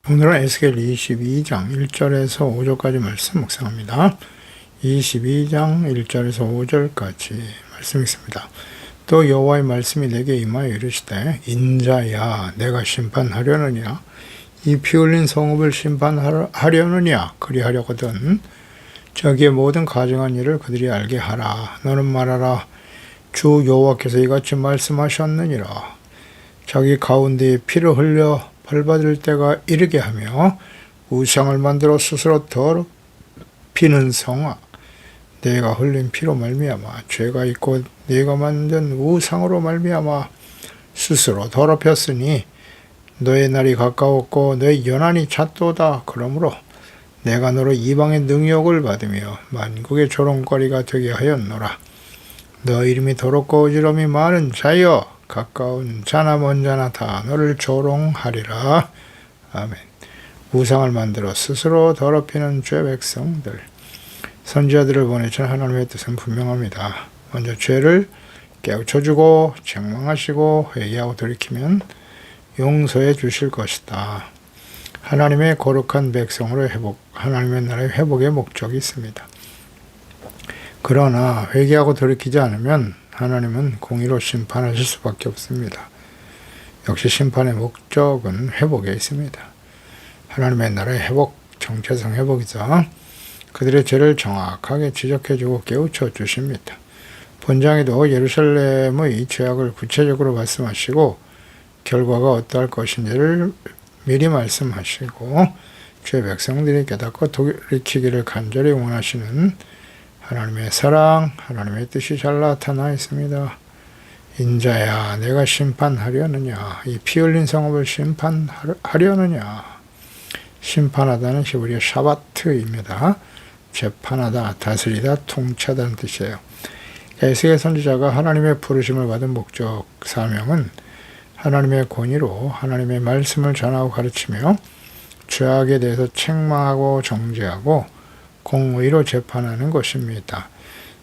오늘은 에스겔 22장 1절에서 5절까지 말씀 묵상합니다. 22장 1절에서 5절까지 말씀 있습니다. 또 여호와의 말씀이 내게 임하여 이르시되 인자야 내가 심판하려느냐 이 피 흘린 성읍을 심판하려느냐 그리하려거든 저기의 모든 가증한 일을 그들이 알게 하라. 너는 말하라. 주 여호와께서 이같이 말씀하셨느니라. 자기 가운데에 피를 흘려 벌받을 때가 이르게 하며 우상을 만들어 스스로 더럽히는 성아 내가 흘린 피로 말미암아 죄가 있고 네가 만든 우상으로 말미암아 스스로 더럽혔으니 너의 날이 가까웠고 너의 연한이 찼도다. 그러므로 내가 너로 이방의 능욕을 받으며 만국의 조롱거리가 되게 하였노라. 너 이름이 더럽고 어지럼이 많은 자여 가까운 자나 먼 자나 다 너를 조롱하리라. 아멘. 우상을 만들어 스스로 더럽히는 죄 백성들. 선지자들을 보내준 하나님의 뜻은 분명합니다. 먼저 죄를 깨우쳐주고 책망하시고 회개하고 돌이키면 용서해 주실 것이다. 하나님의 거룩한 백성으로 하나님의 나라의 회복의 목적이 있습니다. 그러나 회개하고 돌이키지 않으면 하나님은 공의로 심판하실 수밖에 없습니다. 역시 심판의 목적은 회복에 있습니다. 하나님의 나라의 회복, 정체성 회복이죠. 그들의 죄를 정확하게 지적해주고 깨우쳐 주십니다. 본장에도 예루살렘의 죄악을 구체적으로 말씀하시고 결과가 어떠할 것인지를 미리 말씀하시고 죄 백성들이 깨닫고 돌이키기를 간절히 원하시는 하나님의 사랑, 하나님의 뜻이 잘 나타나 있습니다. 인자야 내가 심판하려느냐 이 피 흘린 성읍을 심판하려느냐. 심판하다는 히브리어 샤바트입니다. 재판하다, 다스리다, 통치하다는 뜻이에요. 에스겔 선지자가 하나님의 부르심을 받은 목적, 사명은 하나님의 권위로 하나님의 말씀을 전하고 가르치며 죄악에 대해서 책망하고 정죄하고 공의로 재판하는 것입니다.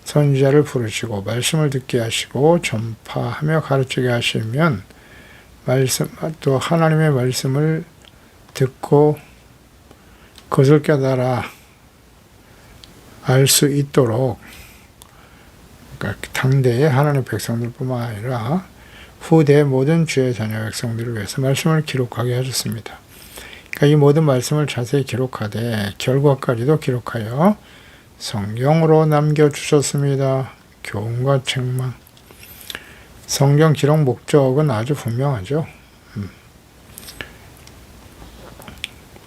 선지자를 부르시고 말씀을 듣게 하시고 전파하며 가르치게 하시면 또 하나님의 말씀을 듣고 그것을 깨달아 알 수 있도록 그러니까 당대의 하나님의 백성들뿐만 아니라 후대의 모든 주의 자녀 백성들을 위해서 말씀을 기록하게 하셨습니다. 이 모든 말씀을 자세히 기록하되 결과까지도 기록하여 성경으로 남겨주셨습니다. 교훈과 책망. 성경 기록 목적은 아주 분명하죠.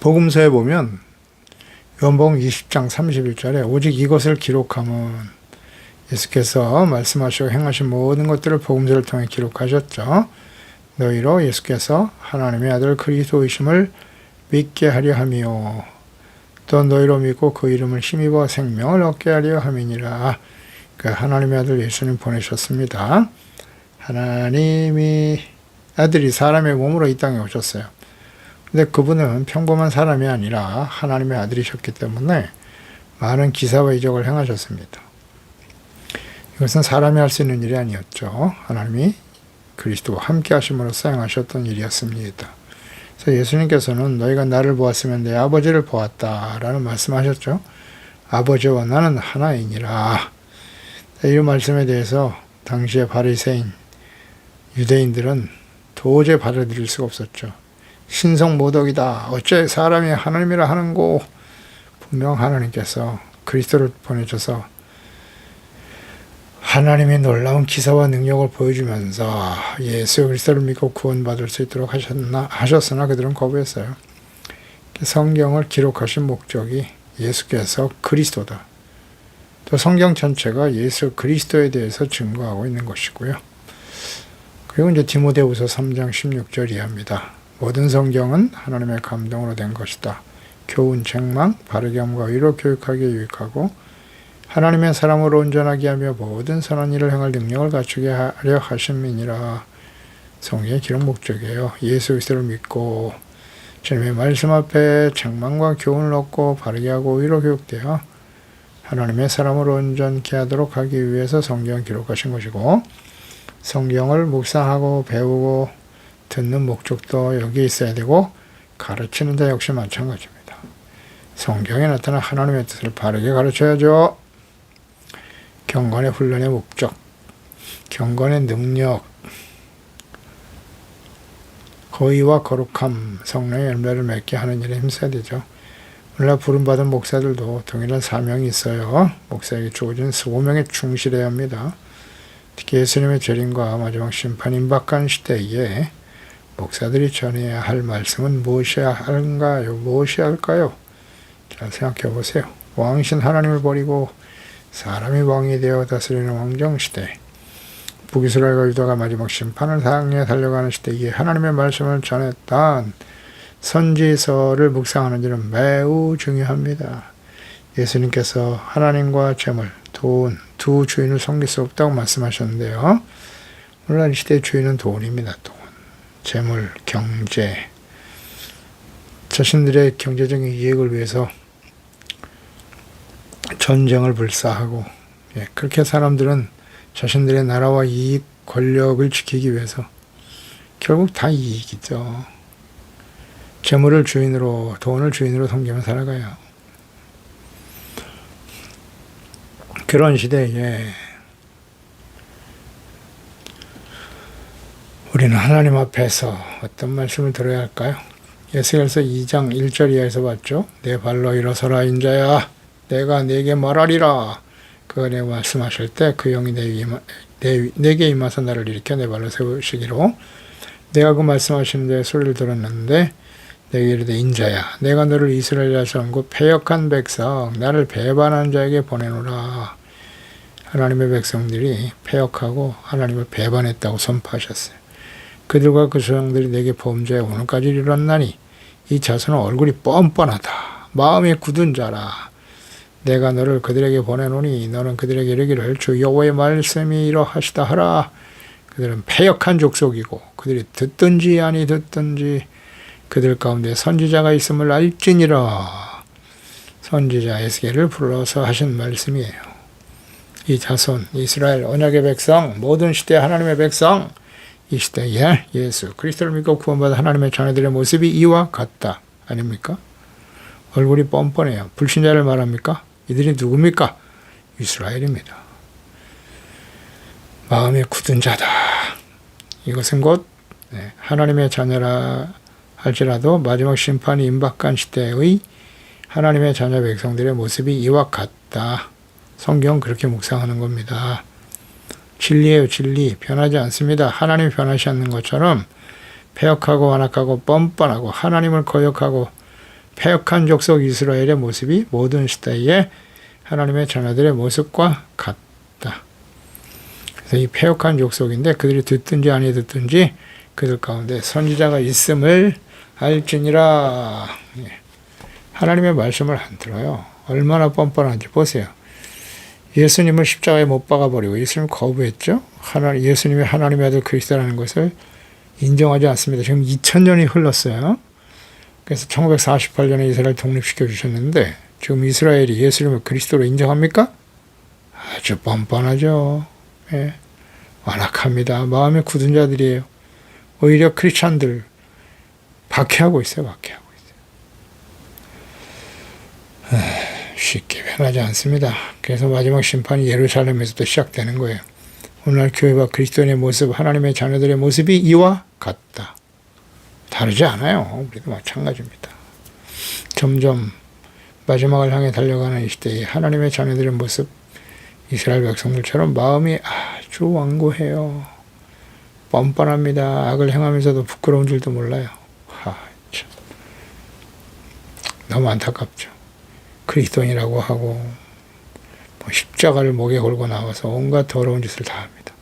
복음서에 보면 요한복음 20장 31절에 오직 이것을 기록함은 예수께서 말씀하시고 행하신 모든 것들을 복음서를 통해 기록하셨죠. 너희로 예수께서 하나님의 아들 그리스도이심을 믿게 하려 하며 또 너희로 믿고 그 이름을 힘입어 생명을 얻게 하려 함이니라. 하나님의 아들 예수님 보내셨습니다. 하나님이 아들이 사람의 몸으로 이 땅에 오셨어요. 근데 그분은 평범한 사람이 아니라 하나님의 아들이셨기 때문에 많은 기사와 이적을 행하셨습니다. 이것은 사람이 할 수 있는 일이 아니었죠. 하나님이 그리스도와 함께 하심으로써 행하셨던 일이었습니다. 그래서 예수님께서는 너희가 나를 보았으면 내 아버지를 보았다라는 말씀하셨죠. 아버지와 나는 하나이니라. 이 말씀에 대해서 당시의 바리새인 유대인들은 도저히 받아들일 수가 없었죠. 신성모독이다. 어째 사람이 하나님이라 하는고. 분명 하나님께서 그리스도를 보내셔서 하나님의 놀라운 기사와 능력을 보여주면서 예수 그리스도를 믿고 구원받을 수 있도록 하셨으나 그들은 거부했어요. 성경을 기록하신 목적이 예수께서 그리스도다. 또 성경 전체가 예수 그리스도에 대해서 증거하고 있는 것이고요. 그리고 이제 디모데후서 3장 16절 이하입니다. 모든 성경은 하나님의 감동으로 된 것이다. 교훈, 책망, 바르게 함과 의로 교육하기에 유익하고 하나님의 사람으로 온전하게 하며 모든 선한 일을 행할 능력을 갖추게 하려 하심이니라. 성경의 기록 목적이에요. 예수 그리스도를 믿고 주님의 말씀 앞에 책망과 교훈을 얻고 바르게 하고 의로 교육되어 하나님의 사람으로 온전케 하도록 하기 위해서 성경을 기록하신 것이고 성경을 묵상하고 배우고 듣는 목적도 여기에 있어야 되고 가르치는 자 역시 마찬가지입니다. 성경에 나타난 하나님의 뜻을 바르게 가르쳐야죠. 경건의 훈련의 목적, 경건의 능력, 거의와 거룩함, 성령의 열매를 맺게 하는 일에 힘써야 되죠. 오늘날 부름받은 목사들도 동일한 사명이 있어요. 목사에게 주어진 소명에 충실해야 합니다. 특히 예수님의 재림과 마지막 심판 임박한 시대에 목사들이 전해야 할 말씀은 무엇이어야 할까요? 무엇이 할까요? 잘 생각해 보세요. 왕이신 하나님을 버리고 사람이 왕이 되어 다스리는 왕정시대, 북이스라엘과 유다가 마지막 심판을 향해 달려가는 시대에 하나님의 말씀을 전했던 선지서를 묵상하는 일은 매우 중요합니다. 예수님께서 하나님과 재물, 돈, 두 주인을 섬길 수 없다고 말씀하셨는데요. 오늘날 시대의 주인은 돈입니다. 돈, 재물, 경제, 자신들의 경제적인 이익을 위해서 전쟁을 불사하고, 그렇게 사람들은 자신들의 나라와 이익, 권력을 지키기 위해서 결국 다 이익이죠. 재물을 주인으로, 돈을 주인으로 섬기며 살아가요. 그런 시대에 우리는 하나님 앞에서 어떤 말씀을 들어야 할까요? 에스겔서 2장 1절 이하에서 봤죠. 내 발로 일어서라 인자야, 내가 네게 말하리라. 그가 내가 말씀하실 때 그 영이 내게 임하서 나를 일으켜 내 발로 세우시기로, 내가 그 말씀하시는 자의 소리를 들었는데 내게 이르되 인자야, 내가 너를 이스라엘이라 전고 패역한 백성, 나를 배반한 자에게 보내노라. 하나님의 백성들이 패역하고 하나님을 배반했다고 선포하셨어요. 그들과 그 조상들이 내게 범죄해 오늘까지 이르렀나니 이 자손은 얼굴이 뻔뻔하다. 마음이 굳은 자라. 내가 너를 그들에게 보내노니 너는 그들에게 이르기를 주 여호와의 말씀이 이러하시다 하라. 그들은 패역한 족속이고 그들이 듣든지 아니 듣든지 그들 가운데 선지자가 있음을 알지니라. 선지자 에스겔을 불러서 하신 말씀이에요. 이 자손, 이스라엘 언약의 백성, 모든 시대 하나님의 백성, 이 시대에 예수 그리스도를 믿고 구원받은 하나님의 자녀들의 모습이 이와 같다. 아닙니까? 얼굴이 뻔뻔해요. 불신자를 말합니까? 이들이 누굽니까? 이스라엘입니다. 마음이 굳은 자다. 이것은 곧 하나님의 자녀라 할지라도 마지막 심판이 임박한 시대의 하나님의 자녀 백성들의 모습이 이와 같다. 성경은 그렇게 묵상하는 겁니다. 진리예요, 진리. 변하지 않습니다. 하나님이 변하지 않는 것처럼 패역하고 완악하고 뻔뻔하고 하나님을 거역하고 패역한 족속 이스라엘의 모습이 모든 시대에 하나님의 자녀들의 모습과 같다. 그래서 이 패역한 족속인데 그들이 듣든지 아니 듣든지 그들 가운데 선지자가 있음을 알지니라. 하나님의 말씀을 안 들어요. 얼마나 뻔뻔한지 보세요. 예수님을 십자가에 못 박아버리고 예수님을 거부했죠. 예수님이 하나님의 아들 그리스도라는 것을 인정하지 않습니다. 지금 2000년이 흘렀어요. 그래서 1948년에 이스라엘 독립시켜 주셨는데 지금 이스라엘이 예수님을 그리스도로 인정합니까? 아주 뻔뻔하죠. 완악합니다. 마음이 굳은 자들이에요. 오히려 크리스찬들 박해하고 있어요. 박해하고 있어요. 쉽게 변하지 않습니다. 그래서 마지막 심판이 예루살렘에서도 시작되는 거예요. 오늘날 교회와 그리스도인의 모습, 하나님의 자녀들의 모습이 이와 같다. 다르지 않아요. 우리도 마찬가지입니다. 점점 마지막을 향해 달려가는 이 시대에 하나님의 자녀들의 모습, 이스라엘 백성들처럼 마음이 아주 완고해요. 뻔뻔합니다. 악을 행하면서도 부끄러운 줄도 몰라요. 참. 너무 안타깝죠. 그리스도인이라고 하고 십자가를 목에 걸고 나와서 온갖 더러운 짓을 다 합니다.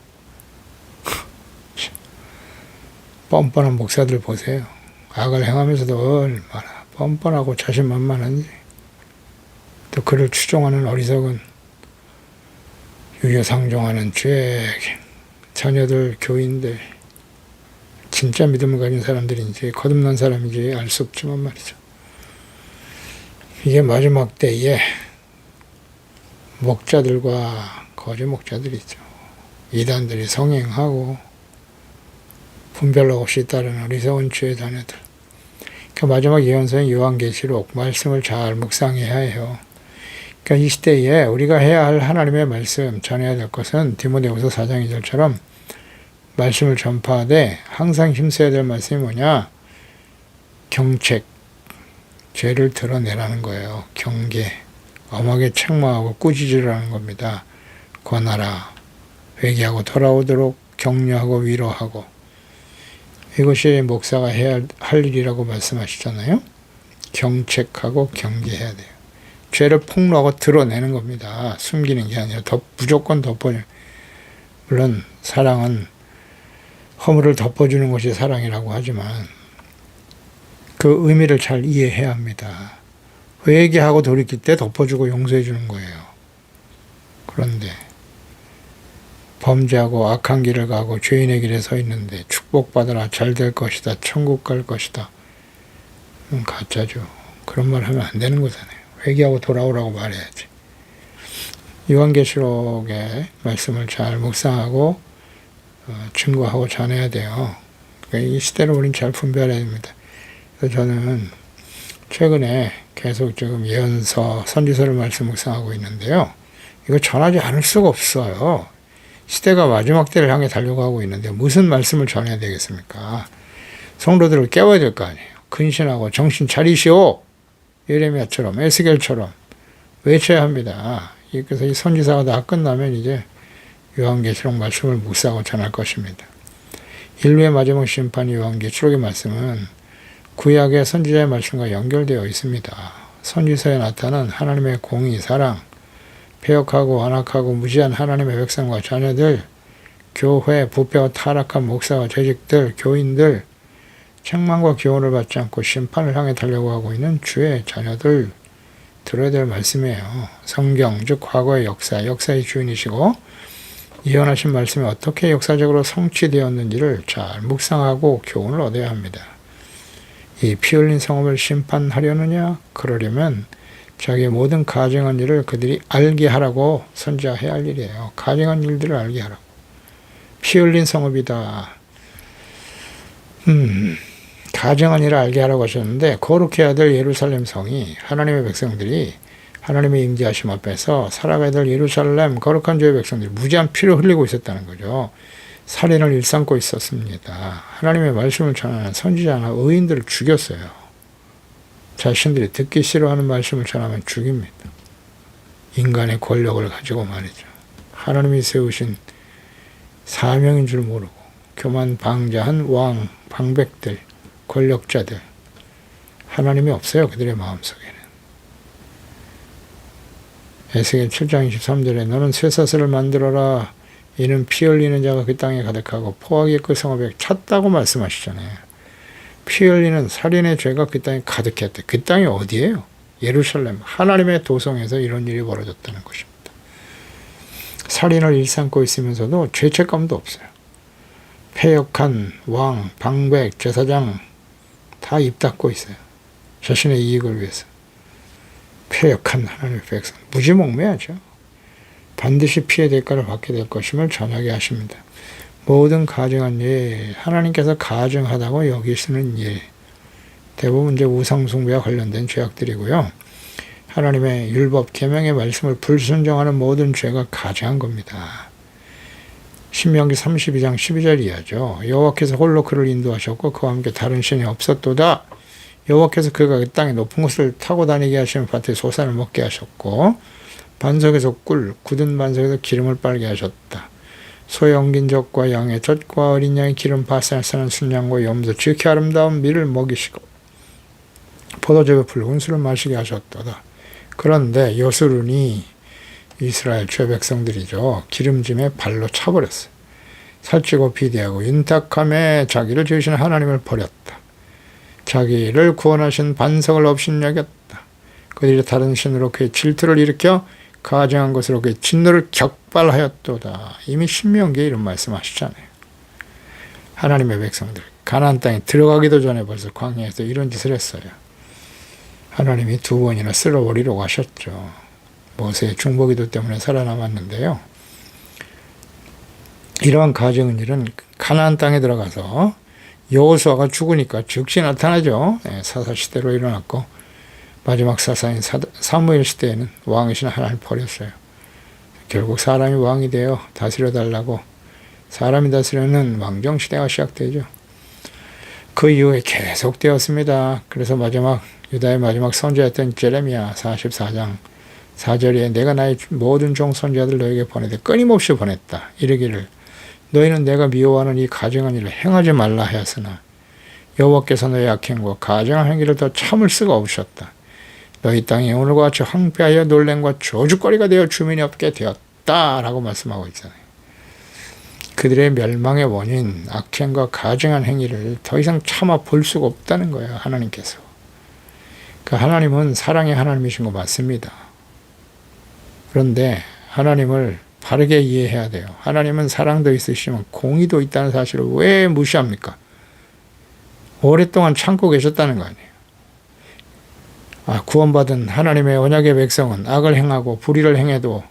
뻔뻔한 목사들 보세요. 악을 행하면서도 얼마나 뻔뻔하고 자신만만한지. 또 그를 추종하는 어리석은 유효상종하는 죄 자녀들, 교인들, 진짜 믿음을 가진 사람들인지 거듭난 사람인지 알 수 없지만 말이죠. 이게 마지막 때에 목자들과 거짓 목자들이죠. 이단들이 성행하고 분별 없이 따르는 어리석은 죄의 자녀들. 그 마지막 예언서인 요한계시록 말씀을 잘 묵상해야 해요. 그러니까 이 시대에 우리가 해야 할 하나님의 말씀, 전해야 될 것은 디모데후서 4장 2절처럼 말씀을 전파하되 항상 힘써야 될 말씀이 뭐냐? 경책, 죄를 드러내라는 거예요. 경계, 엄하게 책망하고 꾸짖으라는 겁니다. 권하라, 회개하고 돌아오도록 격려하고 위로하고. 이것이 목사가 해야 할 일이라고 말씀하시잖아요. 경책하고 경계해야 돼요. 죄를 폭로하고 드러내는 겁니다. 숨기는 게 아니라 무조건 덮어주는. 물론 사랑은 허물을 덮어주는 것이 사랑이라고 하지만 그 의미를 잘 이해해야 합니다. 회개하고 돌이킬 때 덮어주고 용서해 주는 거예요. 그런데 범죄하고 악한 길을 가고 죄인의 길에 서 있는데 축복받으라, 잘 될 것이다, 천국 갈 것이다. 가짜죠. 그런 말 하면 안 되는 거잖아요. 회개하고 돌아오라고 말해야지. 요한계시록의 말씀을 잘 묵상하고 증거하고 전해야 돼요. 그러니까 이 시대를 우린 잘 분별해야 됩니다. 그래서 저는 최근에 계속 지금 예언서, 선지서를 말씀 묵상하고 있는데요. 이거 전하지 않을 수가 없어요. 시대가 마지막 때를 향해 달려가고 있는데 무슨 말씀을 전해야 되겠습니까? 성도들을 깨워야 될 거 아니에요. 근신하고 정신 차리시오. 예레미야처럼 에스겔처럼 외쳐야 합니다. 그래서 이 선지서가 다 끝나면 이제 요한계시록 말씀을 묵상하고 전할 것입니다. 인류의 마지막 심판 요한계시록의 말씀은 구약의 선지자의 말씀과 연결되어 있습니다. 선지서에 나타난 하나님의 공의, 사랑, 패역하고 완악하고 무지한 하나님의 백성과 자녀들, 교회, 부패와 타락한 목사와 재직들, 교인들, 책망과 교훈을 받지 않고 심판을 향해 달려가고 있는 주의 자녀들 들어야 될 말씀이에요. 성경, 즉 과거의 역사의 주인이시고 예언하신 말씀이 어떻게 역사적으로 성취되었는지를 잘 묵상하고 교훈을 얻어야 합니다. 이 피 흘린 성읍을 심판하려느냐? 그러려면 자기의 모든 가증한 일을 그들이 알게 하라고 선지자해야 할 일이에요. 가증한 일들을 알게 하라고. 피 흘린 성읍이다. 가증한 일을 알게 하라고 하셨는데 거룩해야 될 예루살렘 성이 하나님의 백성들이 하나님의 임재하심 앞에서 살아가야 될 예루살렘 거룩한 주의 백성들이 무지한 피를 흘리고 있었다는 거죠. 살인을 일삼고 있었습니다. 하나님의 말씀을 전하는 선지자나 의인들을 죽였어요. 자신들이 듣기 싫어하는 말씀을 전하면 죽입니다. 인간의 권력을 가지고 말이죠. 하나님이 세우신 사명인 줄 모르고 교만방자한 왕, 방백들, 권력자들, 하나님이 없어요. 그들의 마음속에는. 에스겔 7장 23절에 너는 쇠사슬을 만들어라. 이는 피 흘리는 자가 그 땅에 가득하고 포악이 그 성읍에 찼다고 말씀하시잖아요. 피 흘리는 살인의 죄가 그 땅에 가득했대. 그 땅이 어디예요? 예루살렘, 하나님의 도성에서 이런 일이 벌어졌다는 것입니다. 살인을 일삼고 있으면서도 죄책감도 없어요. 패역한 왕, 방백, 제사장 다 입 닫고 있어요. 자신의 이익을 위해서. 패역한 하나님의 백성, 무지몽매하죠. 반드시 피해 대가를 받게 될 것임을 전하게 하십니다. 모든 가증한 일, 하나님께서 가증하다고 여기시는 일, 대부분 이제 우상숭배와 관련된 죄악들이고요. 하나님의 율법, 계명의 말씀을 불순종하는 모든 죄가 가증한 겁니다. 신명기 32장 12절 이하죠. 여호와께서 홀로 그를 인도하셨고 그와 함께 다른 신이 없었도다. 여호와께서 그가 그 땅의 높은 곳을 타고 다니게 하시는 밭에 소산을 먹게 하셨고 반석에서 꿀, 굳은 반석에서 기름을 빨게 하셨다. 소의 엉긴 젖과 양의 젖과 어린 양의 기름 바산을 싸는 순양과 염소 지극히 아름다운 밀을 먹이시고 포도즙에 붉은 술을 마시게 하셨도다. 그런데 여수룬이 이스라엘 죄백성들이죠. 기름짐에 발로 차버렸어요. 살찌고 비대하고 윤탁함에 자기를 지으신 하나님을 버렸다. 자기를 구원하신 반석을 업신여겼다. 그들이 다른 신으로 그의 질투를 일으켜 가증한 것으로 그의 진노를 격발하였도다. 이미 신명기에 이런 말씀하시잖아요. 하나님의 백성들 가나안 땅에 들어가기도 전에 벌써 광야에서 이런 짓을 했어요. 하나님이 2번이나 쓸어버리려고 하셨죠. 모세의 중보기도 때문에 살아남았는데요. 이러한 가증한 일은 가나안 땅에 들어가서 여호수아가 죽으니까 즉시 나타나죠. 사사시대로 일어났고 마지막 사사인 사무엘 시대에는 왕이신 하나님을 버렸어요. 결국 사람이 왕이 되어 다스려달라고 사람이 다스리는 왕정시대가 시작되죠. 그 이후에 계속 되었습니다. 그래서 유다의 마지막 선지자였던 제레미야 44장 4절에 내가 나의 모든 종 선지자들 너에게 보내되 끊임없이 보냈다. 이르기를 너희는 내가 미워하는 이 가증한 일을 행하지 말라 하였으나 여호와께서 너의 악행과 가증한 행위를 더 참을 수가 없으셨다. 너희 땅이 오늘과 같이 황폐하여 놀램과 저주거리가 되어 주민이 없게 되었다 라고 말씀하고 있잖아요. 그들의 멸망의 원인 악행과 가증한 행위를 더 이상 참아 볼 수가 없다는 거예요. 하나님께서. 그러니까 하나님은 사랑의 하나님이신 거 맞습니다. 그런데 하나님을 바르게 이해해야 돼요. 하나님은 사랑도 있으시면 공의도 있다는 사실을 왜 무시합니까? 오랫동안 참고 계셨다는 거 아니에요. 구원받은 하나님의 언약의 백성은 악을 행하고 불의를 행해도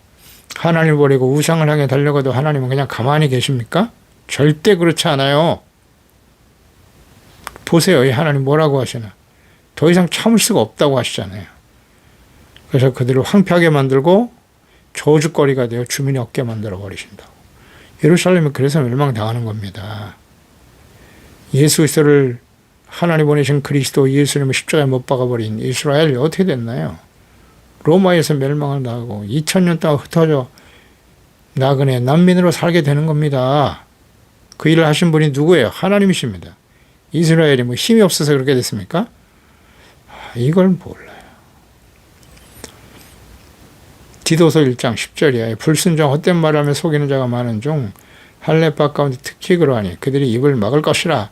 하나님을 버리고 우상을 향해 달려가도 하나님은 그냥 가만히 계십니까? 절대 그렇지 않아요. 보세요. 이 하나님 뭐라고 하시나. 더 이상 참을 수가 없다고 하시잖아요. 그래서 그들을 황폐하게 만들고 저주거리가 되어 주민이 없게 만들어 버리신다고. 예루살렘이 그래서 멸망당하는 겁니다. 예수 그리스도를 하나님 보내신 그리스도 예수님을 십자가에 못 박아버린 이스라엘이 어떻게 됐나요? 로마에서 멸망을 당하고 2000년 동안 흩어져 나그네 난민으로 살게 되는 겁니다. 그 일을 하신 분이 누구예요? 하나님이십니다. 이스라엘이 뭐 힘이 없어서 그렇게 됐습니까? 이걸 몰라요. 디도서 1장 10절이야. 불순종 헛된 말을 하며 속이는 자가 많은 중 할례바 가운데 특히 그러하니 그들이 입을 막을 것이라.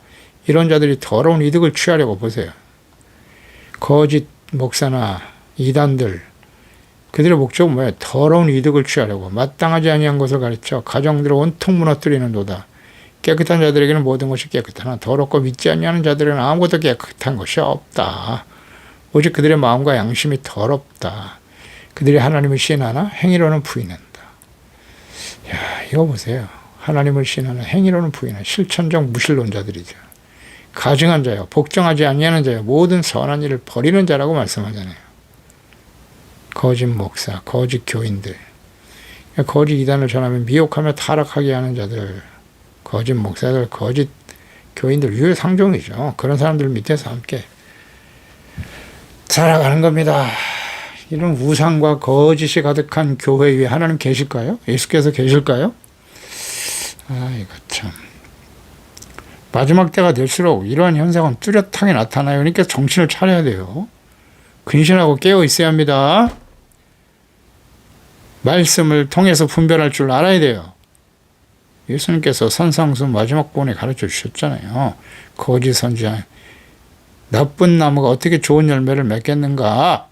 이런 자들이 더러운 이득을 취하려고 보세요. 거짓 목사나 이단들 그들의 목적은 뭐예요? 더러운 이득을 취하려고 마땅하지 아니한 것을 가르쳐 가정들을 온통 무너뜨리는도다. 깨끗한 자들에게는 모든 것이 깨끗하나 더럽고 믿지 아니하는 자들에게는 아무것도 깨끗한 것이 없다. 오직 그들의 마음과 양심이 더럽다. 그들이 하나님을 시인하나 행위로는 부인한다. 야, 이거 보세요. 하나님을 시인하나 행위로는 부인한 실천적 무신론자들이죠. 가증한 자요, 복종하지 아니하는 자요, 모든 선한 일을 버리는 자라고 말씀하잖아요. 거짓 목사, 거짓 교인들, 거짓 이단을 전하면 미혹하며 타락하게 하는 자들, 거짓 목사들, 거짓 교인들, 유해상종이죠. 그런 사람들 밑에서 함께 살아가는 겁니다. 이런 우상과 거짓이 가득한 교회 위에 하나님 계실까요? 예수께서 계실까요? 이거 참. 마지막 때가 될수록 이러한 현상은 뚜렷하게 나타나요. 그러니까 정신을 차려야 돼요. 근신하고 깨어 있어야 합니다. 말씀을 통해서 분별할 줄 알아야 돼요. 예수님께서 산상수 마지막 본에 가르쳐 주셨잖아요. 거짓 선지자, 나쁜 나무가 어떻게 좋은 열매를 맺겠는가?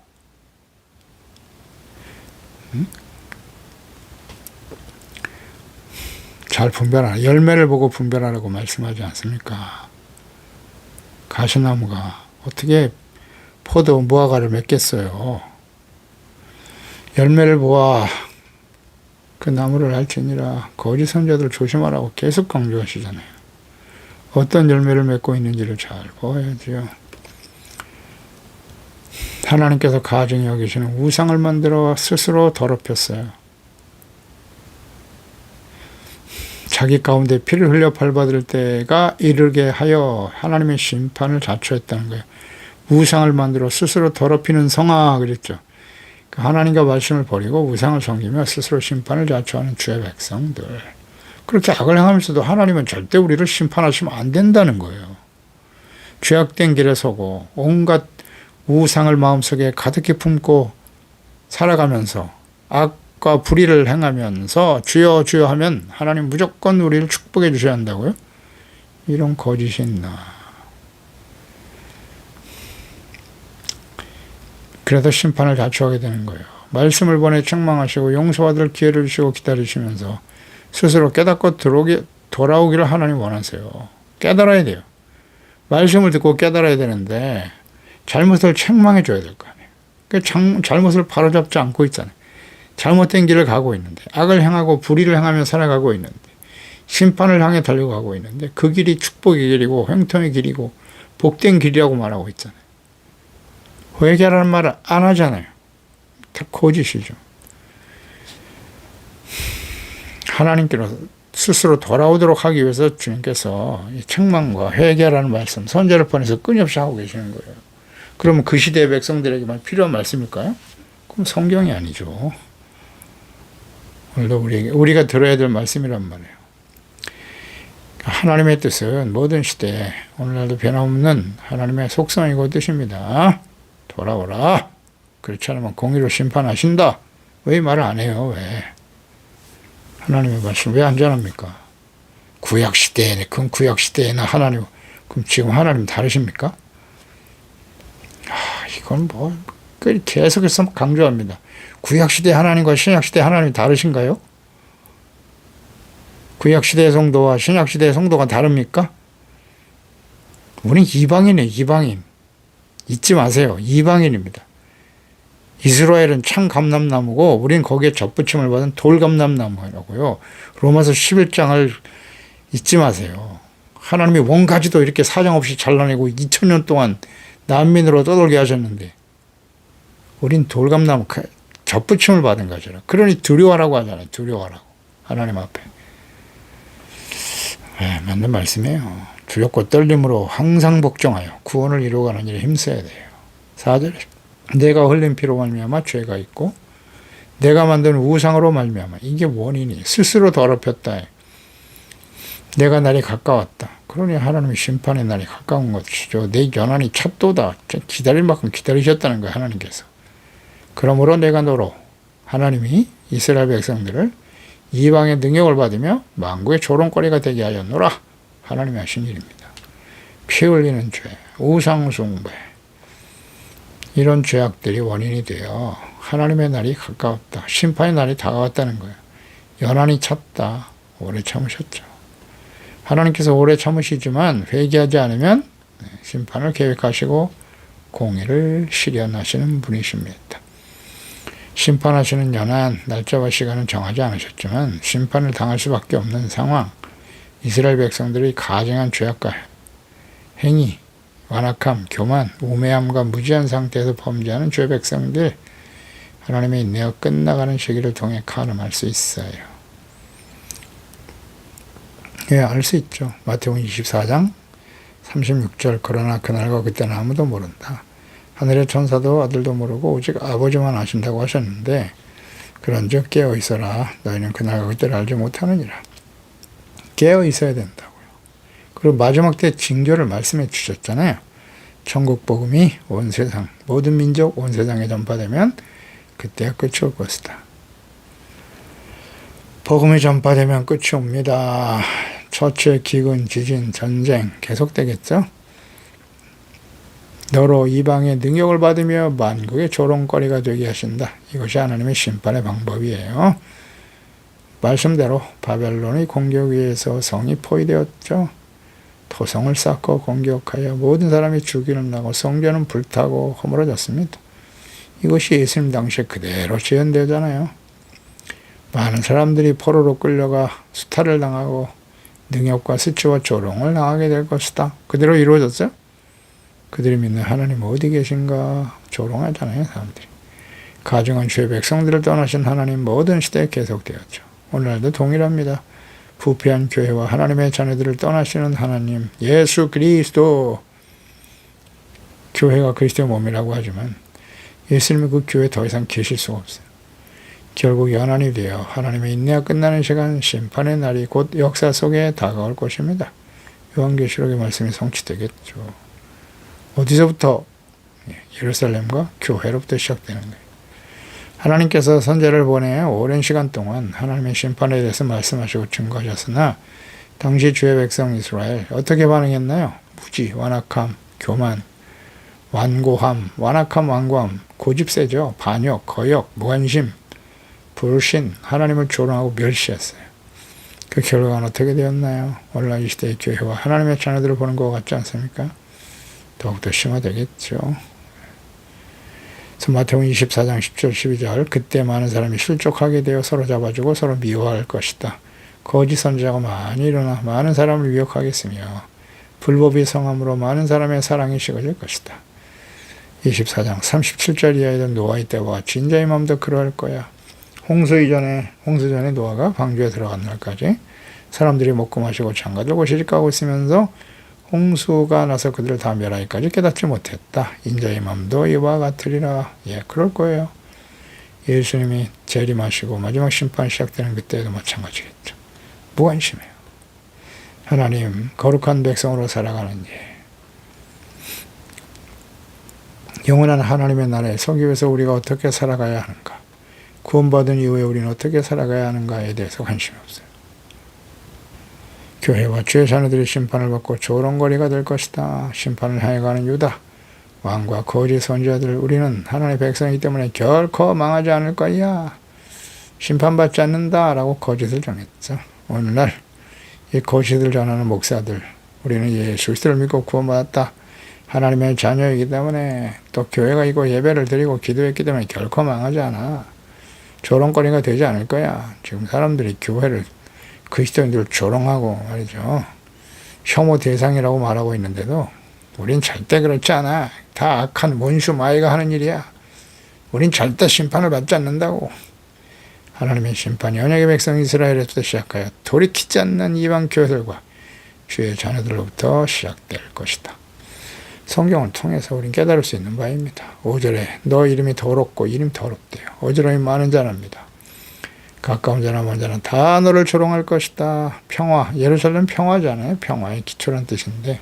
잘 분별하라. 열매를 보고 분별하라고 말씀하지 않습니까? 가시나무가 어떻게 포도 무화과를 맺겠어요? 열매를 보아 그 나무를 알지니라. 거짓 선지자들 조심하라고 계속 강조하시잖아요. 어떤 열매를 맺고 있는지를 잘 보아야죠. 하나님께서 가증히 여기시는 우상을 만들어 스스로 더럽혔어요. 자기 가운데 피를 흘려 벌받을 때가 이르게 하여 하나님의 심판을 자초했다는 거예요. 우상을 만들어 스스로 더럽히는 성아 그랬죠. 하나님과 말씀을 버리고 우상을 섬기며 스스로 심판을 자초하는 주의 백성들. 그렇게 악을 행하면서도 하나님은 절대 우리를 심판하시면 안 된다는 거예요. 죄악된 길에 서고 온갖 우상을 마음속에 가득히 품고 살아가면서 악과 불의를 행하면서 주여 주여 하면 하나님 무조건 우리를 축복해 주셔야 한다고요? 이런 거짓이 있나. 그래서 심판을 자초하게 되는 거예요. 말씀을 보내 책망하시고 용서받을 기회를 주시고 기다리시면서 스스로 깨닫고 돌아오기를 하나님 원하세요. 깨달아야 돼요. 말씀을 듣고 깨달아야 되는데 잘못을 책망해 줘야 될 거 아니에요. 그러니까 잘못을 바로잡지 않고 있잖아요. 잘못된 길을 가고 있는데 악을 행하고 불의를 행하며 살아가고 있는데 심판을 향해 달려가고 있는데 그 길이 축복의 길이고 형통의 길이고 복된 길이라고 말하고 있잖아요. 회개라는 말을 안 하잖아요. 다 거짓이죠. 하나님께로 스스로 돌아오도록 하기 위해서 주님께서 이 책망과 회개라는 말씀, 선제를 보내서 끊임없이 하고 계시는 거예요. 그러면 그 시대의 백성들에게만 필요한 말씀일까요? 그럼 성경이 아니죠. 오늘도 우리가 들어야 될 말씀이란 말이에요. 하나님의 뜻은 모든 시대에 오늘날도 변함없는 하나님의 속성이고 뜻입니다. 돌아오라. 그렇지 않으면 공의로 심판하신다. 왜 이 말을 안 해요? 왜? 하나님의 말씀 왜 안 전합니까? 구약시대에, 그럼 구약시대에는 하나님, 그럼 지금 하나님 다르십니까? 이건 뭐, 계속해서 강조합니다. 구약시대 하나님과 신약시대 하나님이 다르신가요? 구약시대의 성도와 신약시대의 성도가 다릅니까? 우린 이방인이에요, 이방인. 잊지 마세요. 이방인입니다. 이스라엘은 창 감람나무고 우린 거기에 접붙임을 받은 돌 감람나무라고요. 로마서 11장을 잊지 마세요. 하나님이 원가지도 이렇게 사정없이 잘라내고 2000년 동안 난민으로 떠돌게 하셨는데 우린 돌감나무 접붙임을 받은 거잖아. 그러니 두려워하라고 하잖아요. 두려워하라고. 하나님 앞에. 맞는 말씀이에요. 두렵고 떨림으로 항상 복종하여 구원을 이루어가는 일에 힘써야 돼요. 4절 내가 흘린 피로 말미암아 죄가 있고 내가 만든 우상으로 말미암아 이게 원인이 스스로 더럽혔다. 내가 날이 가까웠다. 그러니 하나님의 심판의 날이 가까운 것이죠. 내 연한이 찼도다. 기다릴 만큼 기다리셨다는 거예요. 하나님께서. 그러므로 내가 너로 하나님이 이스라엘 백성들을 이방의 능력을 받으며 만국의 조롱거리가 되게 하였노라. 하나님이 하신 일입니다. 피 흘리는 죄, 우상 숭배 이런 죄악들이 원인이 되어 하나님의 날이 가까웠다. 심판의 날이 다가왔다는 거예요. 연한이 찼다. 오래 참으셨죠. 하나님께서 오래 참으시지만 회개하지 않으면 심판을 계획하시고 공의를 실현하시는 분이십니다. 심판하시는 연한 날짜와 시간은 정하지 않으셨지만 심판을 당할 수밖에 없는 상황, 이스라엘 백성들의 가증한 죄악과 행위, 완악함, 교만, 우매함과 무지한 상태에서 범죄하는 죄 백성들, 하나님의 인내가 끝나가는 시기를 통해 가늠할 수 있어요. 예, 알 수 있죠. 마태복음 24장 36절 그러나 그날과 그때는 아무도 모른다. 하늘의 천사도 아들도 모르고 오직 아버지만 아신다고 하셨는데 그런즉 깨어 있어라. 너희는 그날과 그때를 알지 못하느니라. 깨어 있어야 된다고요. 그리고 마지막 때 징조를 말씀해 주셨잖아요. 천국 복음이 온 세상 모든 민족 온 세상에 전파되면 그때가 끝이 올 것이다. 복음이 전파되면 끝이 옵니다. 처치, 기근, 지진, 전쟁 계속되겠죠. 너로 이방의 능력을 받으며 만국의 조롱거리가 되게 하신다. 이것이 하나님의 심판의 방법이에요. 말씀대로 바벨론의 공격 위에서 성이 포위되었죠. 토성을 쌓고 공격하여 모든 사람이 죽이는 나고 성전은 불타고 허물어졌습니다. 이것이 예수님 당시에 그대로 재현되잖아요. 많은 사람들이 포로로 끌려가 수탈을 당하고 능욕과 수치와 조롱을 당하게 될 것이다. 그대로 이루어졌어요. 그들이 믿는 하나님 어디 계신가 조롱하잖아요. 사람들이. 가증한 죄 백성들을 떠나신 하나님 모든 시대에 계속되었죠. 오늘날도 동일합니다. 부패한 교회와 하나님의 자녀들을 떠나시는 하나님 예수 그리스도, 교회가 그리스도의 몸이라고 하지만 예수님이 그 교회에 더 이상 계실 수가 없어요. 결국 연한이 되어 하나님의 인내가 끝나는 시간, 심판의 날이 곧 역사 속에 다가올 것입니다. 요한계시록의 말씀이 성취되겠죠. 어디서부터? 예루살렘과 교회로부터 시작되는 거예요. 하나님께서 선지자를 보내 오랜 시간 동안 하나님의 심판에 대해서 말씀하시고 증거하셨으나 당시 주의 백성 이스라엘 어떻게 반응했나요? 무지, 완악함, 교만, 완고함, 완악함, 완고함, 고집세죠. 반역, 거역, 무관심, 불신, 하나님을 조롱하고 멸시했어요. 그 결과는 어떻게 되었나요? 오늘날 이 시대의 교회와 하나님의 자녀들을 보는 것 같지 않습니까? 더욱더 심화되겠죠. 마태복음 24장 10절 12절 그때 많은 사람이 실족하게 되어 서로 잡아주고 서로 미워할 것이다. 거짓 선지자가 많이 일어나 많은 사람을 위협하겠으며 불법이 성함으로 많은 사람의 사랑이 식어질 것이다. 24장 37절 이하에도 노아의 때와 같이 인자의 마음도 그러할 거야. 홍수 전에 노아가 방주에 들어간 날까지 사람들이 먹고 마시고 장가들고 시집가고 있으면서 홍수가 나서 그들을 다 멸하기까지 깨닫지 못했다. 인자의 마음도 이와 같으리라. 그럴 거예요. 예수님이 재림하시고 마지막 심판 시작되는 그때에도 마찬가지겠죠. 무관심해요. 하나님 거룩한 백성으로 살아가는지 영원한 하나님의 나라에 서기 위해서 우리가 어떻게 살아가야 하는가, 구원받은 이후에 우리는 어떻게 살아가야 하는가에 대해서 관심이 없어요. 교회와 주의 자녀들이 심판을 받고 조롱거리가 될 것이다. 심판을 향해 가는 유다, 왕과 거짓 선지자들, 우리는 하나님의 백성이기 때문에 결코 망하지 않을 거야. 심판받지 않는다 라고 거짓을 전했죠. 오늘날 이 거짓을 전하는 목사들, 우리는 예수 그리스도를 믿고 구원받았다, 하나님의 자녀이기 때문에, 또 교회가 이거 예배를 드리고 기도했기 때문에 결코 망하지 않아, 조롱거리가 되지 않을 거야. 지금 사람들이 교회를, 그리스도인들을 조롱하고 말이죠, 혐오 대상이라고 말하고 있는데도 우린 절대 그렇지 않아. 다 악한 원수 마귀가 하는 일이야. 우린 절대 심판을 받지 않는다고. 하나님의 심판이 언약의 백성 이스라엘에서부터 시작하여 돌이키지 않는 이방 교회들과 주의 자녀들로부터 시작될 것이다. 성경을 통해서 우린 깨달을 수 있는 바입니다. 5절에 너 이름이 더럽고 이름 더럽대요. 어지러움이 많은 자랍니다. 가까운 자나 먼 자는 다 너를 조롱할 것이다. 평화, 예루살렘 평화잖아요. 평화의 기초란 뜻인데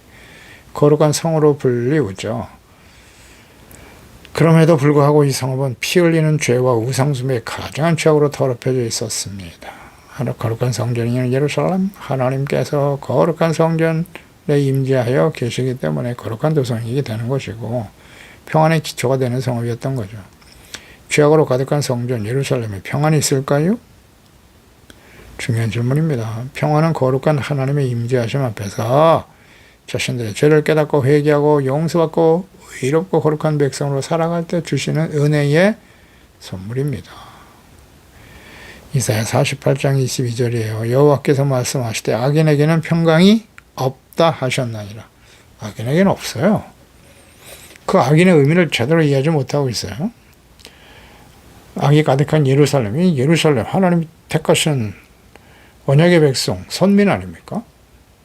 거룩한 성으로 불리우죠. 그럼에도 불구하고 이 성읍은 피 흘리는 죄와 우상숭배의 가증한 죄악으로 더럽혀져 있었습니다. 거룩한 성전인 예루살렘, 하나님께서 거룩한 성전에 임재하여 계시기 때문에 거룩한 도성이게 되는 것이고 평안의 기초가 되는 성읍이었던 거죠. 죄악으로 가득한 성전 예루살렘에 평안이 있을까요? 중요한 질문입니다. 평안은 거룩한 하나님의 임재하심 앞에서 자신들의 죄를 깨닫고 회개하고 용서받고 의롭고 거룩한 백성으로 살아갈 때 주시는 은혜의 선물입니다. 이사야 48장 22절이에요. 여호와께서 말씀하시되 악인에게는 평강이 없다 하셨나니라. 악인에게는 없어요. 그 악인의 의미를 제대로 이해하지 못하고 있어요. 악이 가득한 예루살렘이, 예루살렘 하나님이 택하신 언약의 백성, 선민 아닙니까?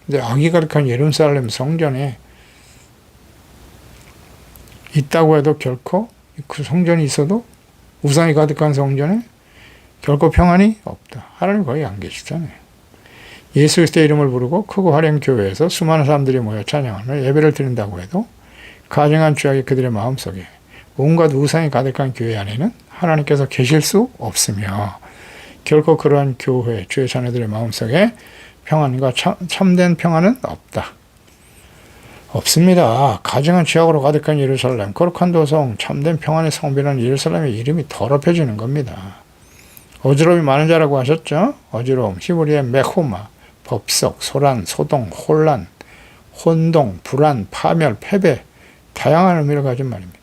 근데 악이 가득한 예루살렘 성전에 있다고 해도 결코, 그 성전이 있어도 우상이 가득한 성전에 결코 평안이 없다. 하나님 거기 안 계시잖아요. 예수 그리스도의 이름을 부르고 크고 화려한 교회에서 수많은 사람들이 모여 찬양하며 예배를 드린다고 해도 가증한 죄악이 그들의 마음속에, 온갖 우상이 가득한 교회 안에는 하나님께서 계실 수 없으며 결코 그러한 교회, 주의 자녀들의 마음속에 평안과 참된 평안은 없다. 없습니다. 가증한 죄악으로 가득한 예루살렘, 거룩한 도성, 참된 평안의 성비라는 예루살렘의 이름이 더럽혀지는 겁니다. 어지러움이 많은 자라고 하셨죠? 어지러움, 히브리의 메호마, 법석, 소란, 소동, 혼란, 혼동, 불안, 파멸, 패배, 다양한 의미를 가진 말입니다.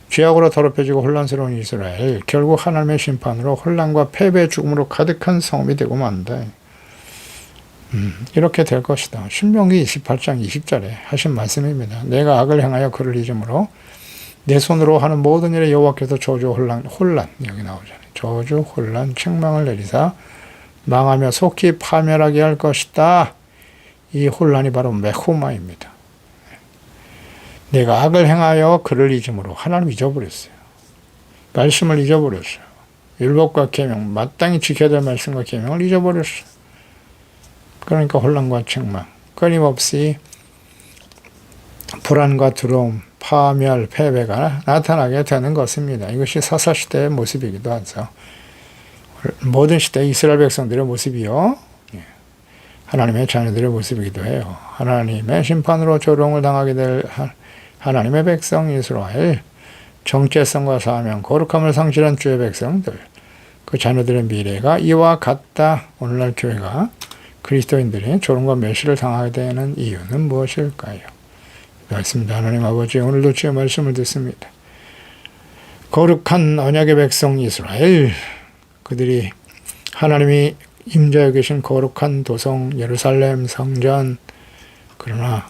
죄악으로 더럽혀지고 혼란스러운 이스라엘, 결국 하나님의 심판으로 혼란과 패배의 죽음으로 가득한 성이 되고 만다. 이렇게 될 것이다. 신명기 28장 20절에 하신 말씀입니다. 내가 악을 행하여 그를 잊음으로 내 손으로 하는 모든 일에 여호와께서 저주, 혼란 여기 나오잖아요. 저주, 혼란, 책망을 내리사 망하며 속히 파멸하게 할 것이다. 이 혼란이 바로 메호마입니다. 내가 악을 행하여 그를 잊음으로, 하나님 잊어버렸어요. 말씀을 잊어버렸어요. 율법과 계명, 마땅히 지켜야 될 말씀과 계명을 잊어버렸어요. 그러니까 혼란과 책망, 끊임없이 불안과 두려움, 파멸, 패배가 나타나게 되는 것입니다. 이것이 사사시대의 모습이기도 하죠. 모든 시대 이스라엘 백성들의 모습이요, 하나님의 자녀들의 모습이기도 해요. 하나님의 심판으로 조롱을 당하게 될 하나님의 백성 이스라엘, 정체성과 사명, 거룩함을 상실한 주의 백성들, 그 자녀들의 미래가 이와 같다. 오늘날 교회가 그리스도인들이 조롱과 멸시를 당하게 되는 이유는 무엇일까요? 말씀입니다. 하나님 아버지, 오늘도 주의 말씀을 듣습니다. 거룩한 언약의 백성 이스라엘, 그들이 하나님이 임자에 계신 거룩한 도성 예루살렘 성전, 그러나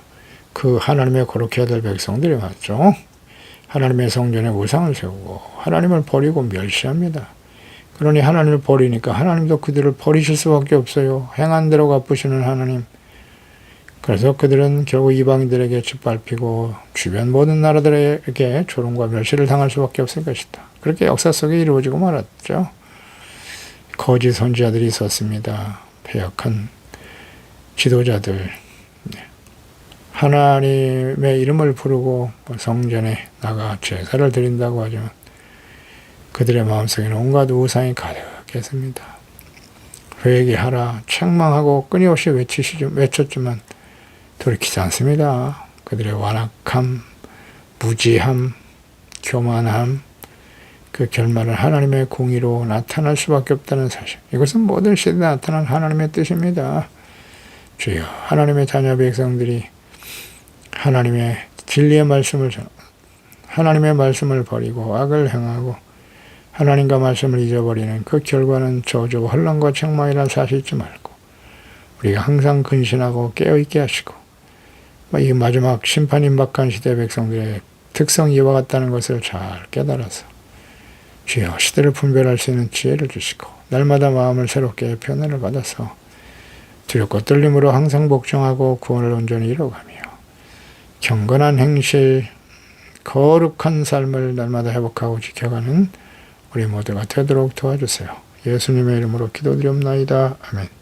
그 하나님의 거룩해야 될 백성들이 맞죠. 하나님의 성전에 우상을 세우고 하나님을 버리고 멸시합니다. 그러니 하나님을 버리니까 하나님도 그들을 버리실 수밖에 없어요. 행한 대로 갚으시는 하나님. 그래서 그들은 결국 이방인들에게 짓밟히고 주변 모든 나라들에게 조롱과 멸시를 당할 수밖에 없을 것이다. 그렇게 역사 속에 이루어지고 말았죠. 거짓 선지자들이 있었습니다. 패역한 지도자들. 하나님의 이름을 부르고 성전에 나가 제사를 드린다고 하지만 그들의 마음속에는 온갖 우상이 가득했습니다. 회개하라 책망하고 끊임없이 외쳤지만 돌이키지 않습니다. 그들의 완악함, 무지함, 교만함, 그 결말은 하나님의 공의로 나타날 수밖에 없다는 사실. 이것은 모든 시대에 나타난 하나님의 뜻입니다. 주여, 하나님의 자녀 백성들이 하나님의 진리의 말씀을 하나님의 말씀을 버리고 악을 행하고 하나님과 말씀을 잊어버리는 그 결과는 저주와 혼란과 책망이라는 사실 잊지 말고 우리가 항상 근신하고 깨어있게 하시고 이 마지막 심판 임박한 시대 백성들의 특성이 이와 같다는 것을 잘 깨달아서 주여 시대를 분별할 수 있는 지혜를 주시고 날마다 마음을 새롭게 변화를 받아서 두렵고 떨림으로 항상 복종하고 구원을 온전히 이뤄가며 경건한 행실, 거룩한 삶을 날마다 회복하고 지켜가는 우리 모두가 되도록 도와주세요. 예수님의 이름으로 기도드리옵나이다. 아멘.